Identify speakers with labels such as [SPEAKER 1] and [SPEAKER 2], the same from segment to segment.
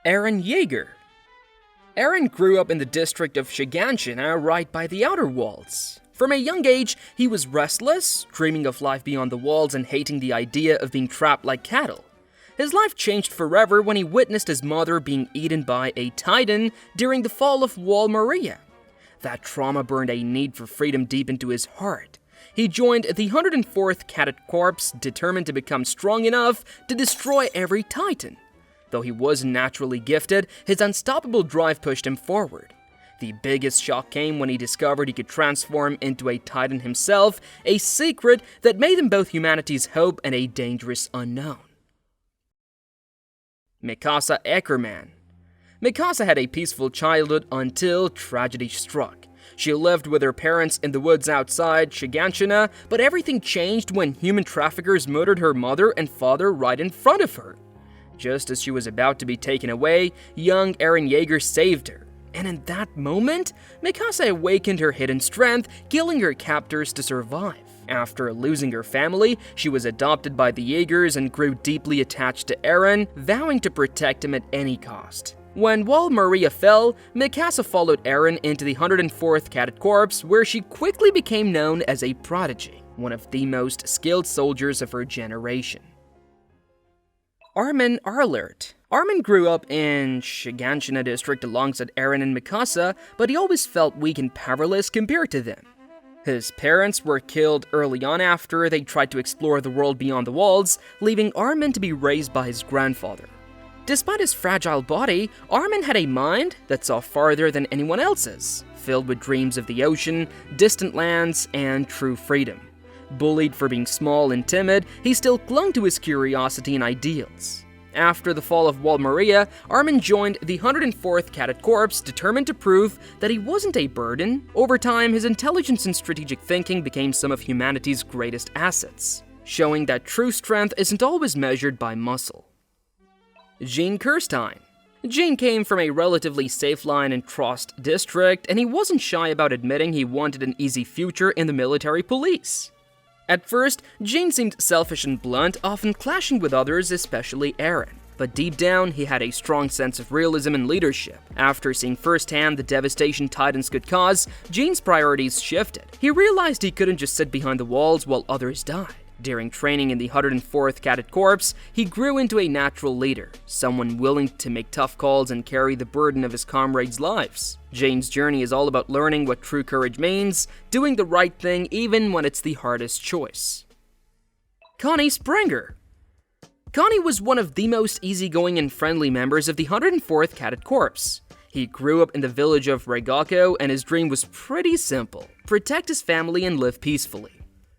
[SPEAKER 1] Eren Joerger. Eren grew up in the district of Shiganshina, right by the Outer Walls. From a young age, he was restless, dreaming of life beyond the walls and hating the idea of being trapped like cattle. His life changed forever when he witnessed his mother being eaten by a Titan during the fall of Wall Maria. That trauma burned a need for freedom deep into his heart. He joined the 104th Cadet Corps, determined to become strong enough to destroy every Titan. Though he wasn't naturally gifted, his unstoppable drive pushed him forward. The biggest shock came when he discovered he could transform into a Titan himself, a secret that made him both humanity's hope and a dangerous unknown. Mikasa Eckermann. Mikasa had a peaceful childhood until tragedy struck. She lived with her parents in the woods outside Shiganshina, but everything changed when human traffickers murdered her mother and father right in front of her. Just as she was about to be taken away, young Eren Joerger saved her. And in that moment, Mikasa awakened her hidden strength, killing her captors to survive. After losing her family, she was adopted by the Joergers and grew deeply attached to Eren, vowing to protect him at any cost. When Wall Maria fell, Mikasa followed Eren into the 104th Cadet Corps, where she quickly became known as a prodigy, one of the most skilled soldiers of her generation. Armen Arlert. Armen grew up in Shiganshina district alongside Eren and Mikasa, but he always felt weak and powerless compared to them. His parents were killed early on after they tried to explore the world beyond the walls, leaving Armen to be raised by his grandfather. Despite his fragile body, Armen had a mind that saw farther than anyone else's, filled with dreams of the ocean, distant lands, and true freedom. Bullied for being small and timid, he still clung to his curiosity and ideals. After the fall of Wall Maria, Armen joined the 104th Cadet Corps, determined to prove that he wasn't a burden. Over time, his intelligence and strategic thinking became some of humanity's greatest assets, showing that true strength isn't always measured by muscle. Jean Kirstein. Jean came from a relatively safe line in Trost district, and he wasn't shy about admitting he wanted an easy future in the military police. At first, Jean seemed selfish and blunt, often clashing with others, especially Eren. But deep down, he had a strong sense of realism and leadership. After seeing firsthand the devastation Titans could cause, Jean's priorities shifted. He realized he couldn't just sit behind the walls while others died. During training in the 104th Cadet Corps, he grew into a natural leader, someone willing to make tough calls and carry the burden of his comrades' lives. Jane's journey is all about learning what true courage means, doing the right thing even when it's the hardest choice. Connie Springer. Connie was one of the most easygoing and friendly members of the 104th Cadet Corps. He grew up in the village of Regako, and his dream was pretty simple: protect his family and live peacefully.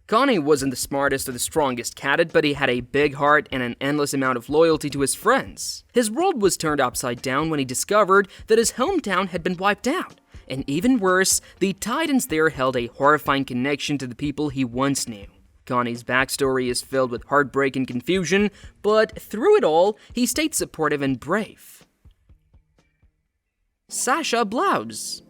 [SPEAKER 1] Connie wasn't the smartest or the strongest cadet, but he had a big heart and an endless amount of loyalty to his friends. His world was turned upside down when he discovered that his hometown had been wiped out. And even worse, the Titans there held a horrifying connection to the people he once knew. Connie's backstory is filled with heartbreak and confusion, but through it all, he stayed supportive and brave. Sasha Blouse.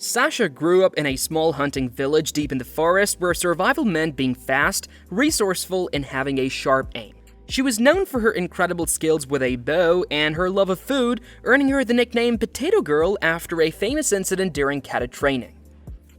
[SPEAKER 1] Sasha grew up in a small hunting village deep in the forest where survival meant being fast, resourceful, and having a sharp aim. She was known for her incredible skills with a bow and her love of food, earning her the nickname Potato Girl after a famous incident during cadet training.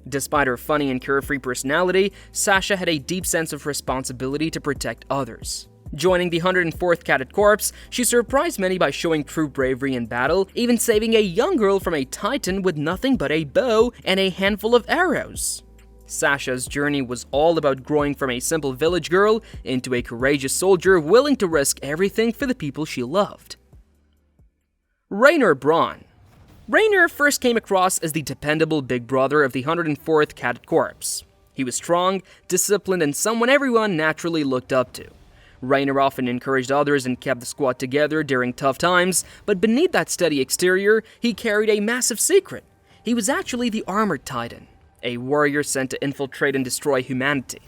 [SPEAKER 1] Despite her funny and carefree personality, Sasha had a deep sense of responsibility to protect others. Joining the 104th Cadet Corps, she surprised many by showing true bravery in battle, even saving a young girl from a Titan with nothing but a bow and a handful of arrows. Sasha's journey was all about growing from a simple village girl into a courageous soldier willing to risk everything for the people she loved. Brawn. Rainer first came across as the dependable big brother of the 104th Cadet Corps. He was strong, disciplined, and someone everyone naturally looked up to. Rainer often encouraged others and kept the squad together during tough times, but beneath that steady exterior, he carried a massive secret. He was actually the Armored Titan, a warrior sent to infiltrate and destroy humanity.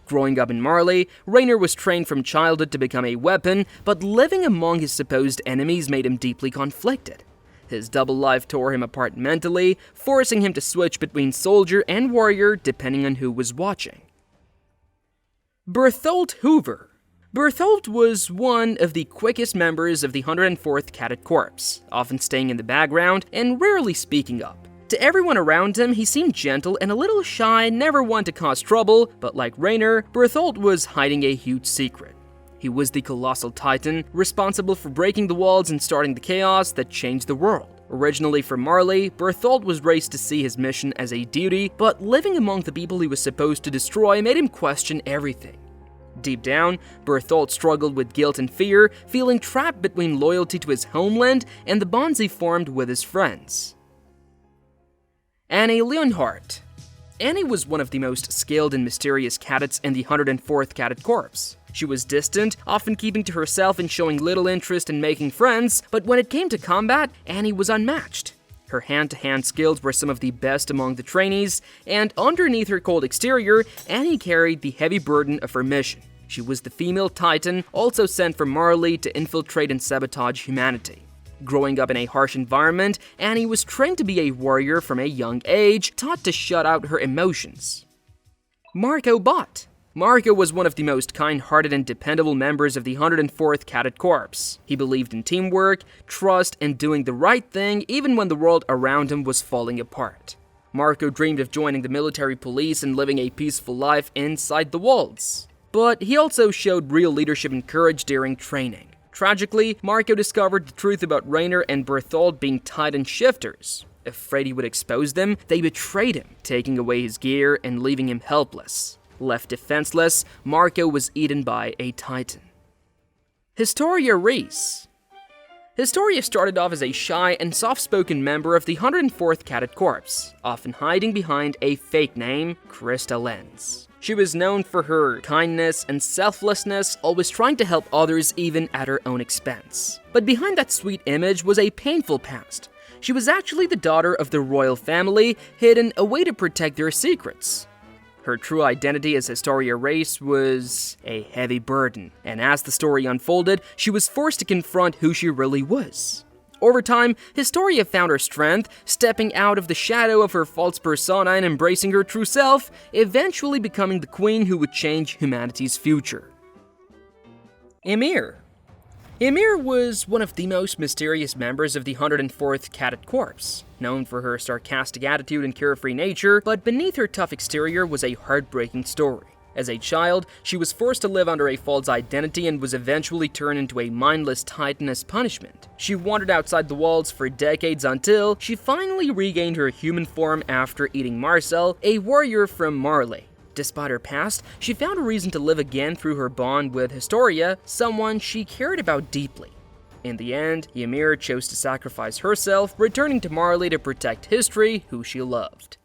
[SPEAKER 1] Growing up in Marley, Rainer was trained from childhood to become a weapon, but living among his supposed enemies made him deeply conflicted. His double life tore him apart mentally, forcing him to switch between soldier and warrior depending on who was watching. Berthal Hoover. Berthal was one of the quickest members of the 104th Cadet Corps, often staying in the background and rarely speaking up. To everyone around him, he seemed gentle and a little shy, never one to cause trouble, but like Rainer, Berthal was hiding a huge secret. He was the colossal titan, responsible for breaking the walls and starting the chaos that changed the world. Originally from Marley, Berthal was raised to see his mission as a duty, but living among the people he was supposed to destroy made him question everything. Deep down, Berthal struggled with guilt and fear, feeling trapped between loyalty to his homeland and the bonds he formed with his friends. Annie Leonhart. Annie was one of the most skilled and mysterious cadets in the 104th Cadet Corps. She was distant, often keeping to herself and showing little interest in making friends, but when it came to combat, Annie was unmatched. Her hand-to-hand skills were some of the best among the trainees, and underneath her cold exterior, Annie carried the heavy burden of her mission. She was the female titan, also sent from Marley to infiltrate and sabotage humanity. Growing up in a harsh environment, Annie was trained to be a warrior from a young age, taught to shut out her emotions. Marco Bott. Marco was one of the most kind-hearted and dependable members of the 104th Cadet Corps. He believed in teamwork, trust, and doing the right thing even when the world around him was falling apart. Marco dreamed of joining the military police and living a peaceful life inside the walls. But he also showed real leadership and courage during training. Tragically, Marco discovered the truth about Rainer and Berthal being Titan shifters. Afraid he would expose them, they betrayed him, taking away his gear and leaving him helpless. Left defenseless, Marco was eaten by a Titan. Historia Reese. Historia started off as a shy and soft-spoken member of the 104th Cadet Corps, often hiding behind a fake name, Krista Lenz. She was known for her kindness and selflessness, always trying to help others even at her own expense. But behind that sweet image was a painful past. She was actually the daughter of the royal family, hidden away to protect their secrets. Her true identity as Historia Reese was a heavy burden, and as the story unfolded, she was forced to confront who she really was. Over time, Historia found her strength, stepping out of the shadow of her false persona and embracing her true self, eventually becoming the queen who would change humanity's future. Emir. Emir was one of the most mysterious members of the 104th Cadet Corps, known for her sarcastic attitude and carefree nature, but beneath her tough exterior was a heartbreaking story. As a child, she was forced to live under a false identity and was eventually turned into a mindless titan as punishment. She wandered outside the walls for decades until she finally regained her human form after eating Marcel, a warrior from Marley. Despite her past, she found a reason to live again through her bond with Historia, someone she cared about deeply. In the end, Emir chose to sacrifice herself, returning to Marley to protect history, who she loved.